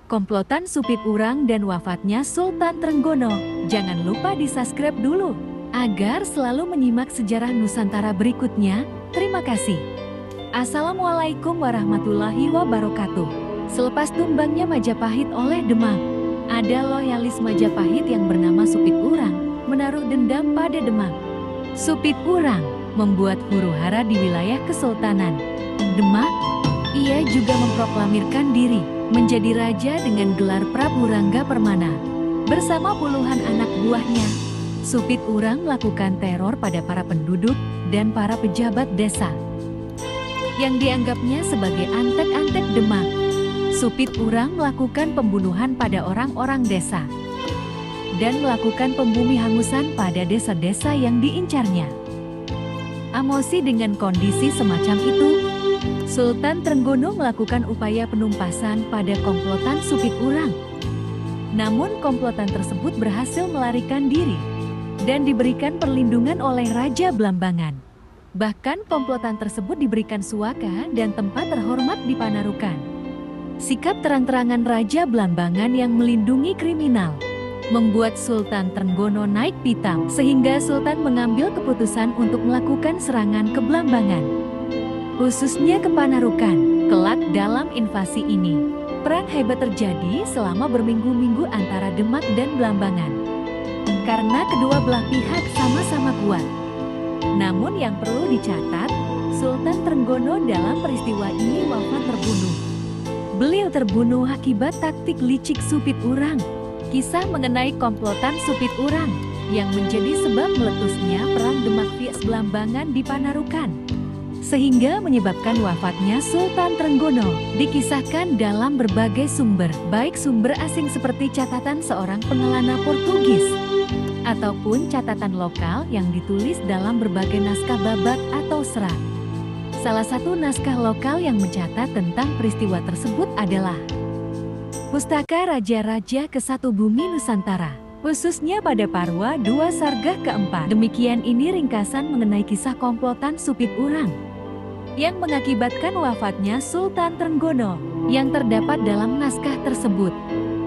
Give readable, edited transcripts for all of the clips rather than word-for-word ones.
komplotan Supit Urang dan wafatnya Sultan Trenggono. Jangan lupa di-subscribe dulu, agar selalu menyimak sejarah Nusantara berikutnya. Terima kasih. Assalamualaikum warahmatullahi wabarakatuh. Selepas tumbangnya Majapahit oleh Demak, ada loyalis Majapahit yang bernama Supit Urang menaruh dendam pada Demak. Supit Urang membuat huru-hara di wilayah Kesultanan Demak. Ia juga memproklamirkan diri menjadi raja dengan gelar Prabu Rangga Permana. Bersama puluhan anak buahnya, Supit Urang melakukan teror pada para penduduk dan para pejabat desa yang dianggapnya sebagai antek-antek Demak. Supit Urang melakukan pembunuhan pada orang-orang desa dan melakukan pembumi hangusan pada desa-desa yang diincarnya. Emosi dengan kondisi semacam itu, Sultan Trenggono melakukan upaya penumpasan pada komplotan Supit Urang. Namun komplotan tersebut berhasil melarikan diri dan diberikan perlindungan oleh Raja Blambangan. Bahkan komplotan tersebut diberikan suaka dan tempat terhormat di Panarukan. Sikap terang-terangan Raja Blambangan yang melindungi kriminal membuat Sultan Trenggono naik pitam, sehingga Sultan mengambil keputusan untuk melakukan serangan ke Blambangan, khususnya ke Panarukan. Kelak dalam invasi ini, perang hebat terjadi selama berminggu-minggu antara Demak dan Blambangan, karena kedua belah pihak sama-sama kuat. Namun yang perlu dicatat, Sultan Trenggono dalam peristiwa ini wafat terbunuh. Beliau terbunuh akibat taktik licik Supit Urang. Kisah mengenai komplotan Supit Urang yang menjadi sebab meletusnya perang Demak vs Blambangan di Panarukan, sehingga menyebabkan wafatnya Sultan Trenggono, dikisahkan dalam berbagai sumber, baik sumber asing seperti catatan seorang pengelana Portugis ataupun catatan lokal yang ditulis dalam berbagai naskah babat atau serat. Salah satu naskah lokal yang mencatat tentang peristiwa tersebut adalah Pustaka Raja-Raja ke-1 Bumi Nusantara, khususnya pada Parwa II Sargah ke-4. Demikian ini ringkasan mengenai kisah komplotan Supit Urang yang mengakibatkan wafatnya Sultan Trenggono yang terdapat dalam naskah tersebut.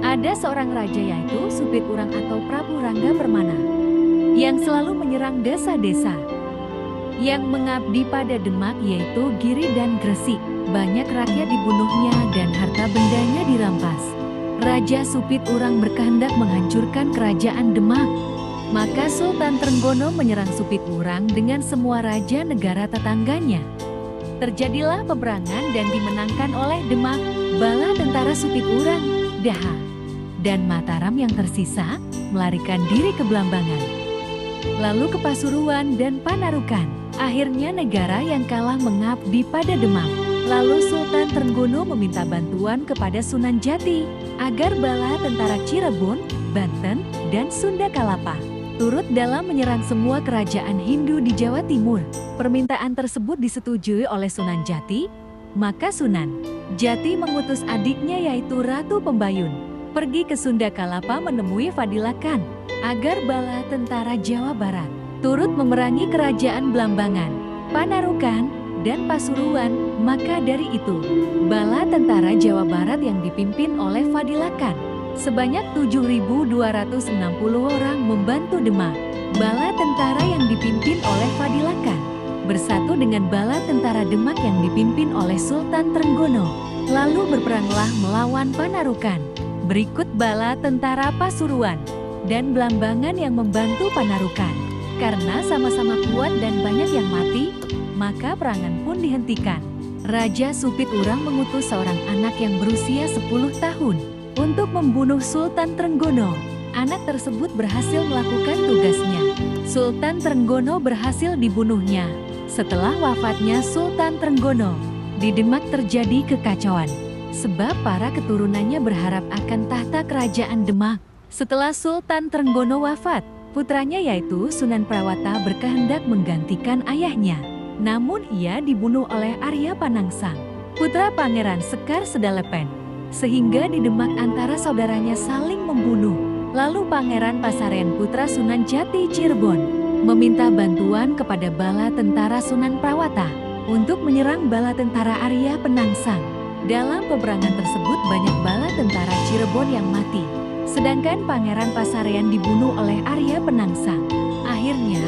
Ada seorang raja yaitu Supit Urang atau Prabu Rangga Permana yang selalu menyerang desa-desa yang mengabdi pada Demak yaitu Giri dan Gresik. Banyak rakyat dibunuhnya dan harta bendanya dirampas. Raja Supit Urang berkehendak menghancurkan kerajaan Demak. Maka Sultan Trenggono menyerang Supit Urang dengan semua raja negara tetangganya. Terjadilah peperangan dan dimenangkan oleh Demak. Bala tentara Supit Urang, Daha, dan Mataram yang tersisa melarikan diri ke Blambangan, lalu ke Pasuruan dan Panarukan. Akhirnya negara yang kalah mengabdi pada Demak. Lalu Sultan Trenggono meminta bantuan kepada Sunan Jati agar bala tentara Cirebon, Banten, dan Sunda Kalapa turut dalam menyerang semua kerajaan Hindu di Jawa Timur. Permintaan tersebut disetujui oleh Sunan Jati, maka Sunan Jati mengutus adiknya yaitu Ratu Pembayun pergi ke Sunda Kalapa menemui Fadilah Khan agar bala tentara Jawa Barat turut memerangi kerajaan Blambangan, Panarukan, dan Pasuruan. Maka dari itu, bala tentara Jawa Barat yang dipimpin oleh Fadilah Khan sebanyak 7.260 orang membantu Demak. Bala tentara yang dipimpin oleh Fadilah Khan bersatu dengan bala tentara Demak yang dipimpin oleh Sultan Trenggono, lalu berperanglah melawan Panarukan. Berikut bala tentara Pasuruan dan Blambangan yang membantu Panarukan. Karena sama-sama kuat dan banyak yang mati, maka perangan pun dihentikan. Raja Supit Urang mengutus seorang anak yang berusia 10 tahun untuk membunuh Sultan Trenggono. Anak tersebut berhasil melakukan tugasnya. Sultan Trenggono berhasil dibunuhnya. Setelah wafatnya Sultan Trenggono, di Demak terjadi kekacauan, sebab para keturunannya berharap akan tahta kerajaan Demak. Setelah Sultan Trenggono wafat, putranya yaitu Sunan Prawata berkehendak menggantikan ayahnya. Namun ia dibunuh oleh Arya Panangsang, putra Pangeran Sekar Sedalepen. Sehingga di Demak antara saudaranya saling membunuh. Lalu Pangeran Pasaren putra Sunan Jati Cirebon meminta bantuan kepada bala tentara Sunan Prawata untuk menyerang bala tentara Arya Penangsang. Dalam peperangan tersebut banyak bala tentara Cirebon yang mati, sedangkan Pangeran Pasarean dibunuh oleh Arya Penangsang. Akhirnya,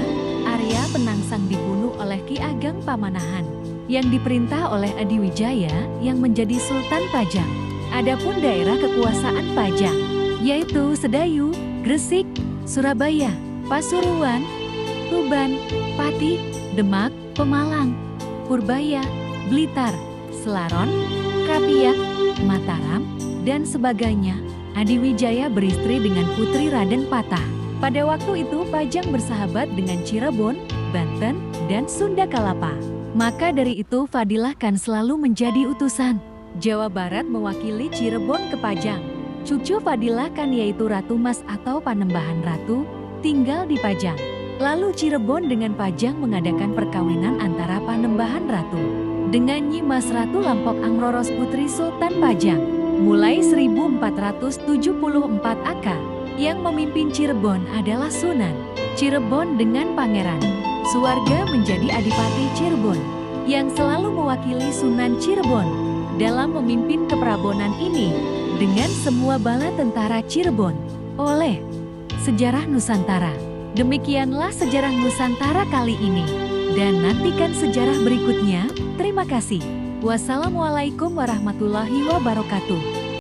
Arya Penangsang dibunuh oleh Ki Ageng Pamanahan, yang diperintah oleh Adiwijaya yang menjadi Sultan Pajang. Adapun daerah kekuasaan Pajang, yaitu Sedayu, Gresik, Surabaya, Pasuruan, Tuban, Pati, Demak, Pemalang, Purbaya, Blitar, Selaron, Kapiak, Mataram, dan sebagainya. Adiwijaya beristri dengan putri Raden Patah. Pada waktu itu Pajang bersahabat dengan Cirebon, Banten, dan Sunda Kalapa. Maka dari itu Fadilah kan selalu menjadi utusan Jawa Barat mewakili Cirebon ke Pajang. Cucu Fadilah kan yaitu Ratu Mas atau Panembahan Ratu, tinggal di Pajang. Lalu Cirebon dengan Pajang mengadakan perkawinan antara Panembahan Ratu dengan Nyi Mas Ratu Lampok Angroros putri Sultan Pajang. Mulai 1474 AK, yang memimpin Cirebon adalah Sunan Cirebon dengan Pangeran Suwarga menjadi Adipati Cirebon, yang selalu mewakili Sunan Cirebon dalam memimpin keprabonan ini dengan semua bala tentara Cirebon oleh Sejarah Nusantara. Demikianlah sejarah Nusantara kali ini, dan nantikan sejarah berikutnya. Terima kasih. Wassalamualaikum warahmatullahi wabarakatuh.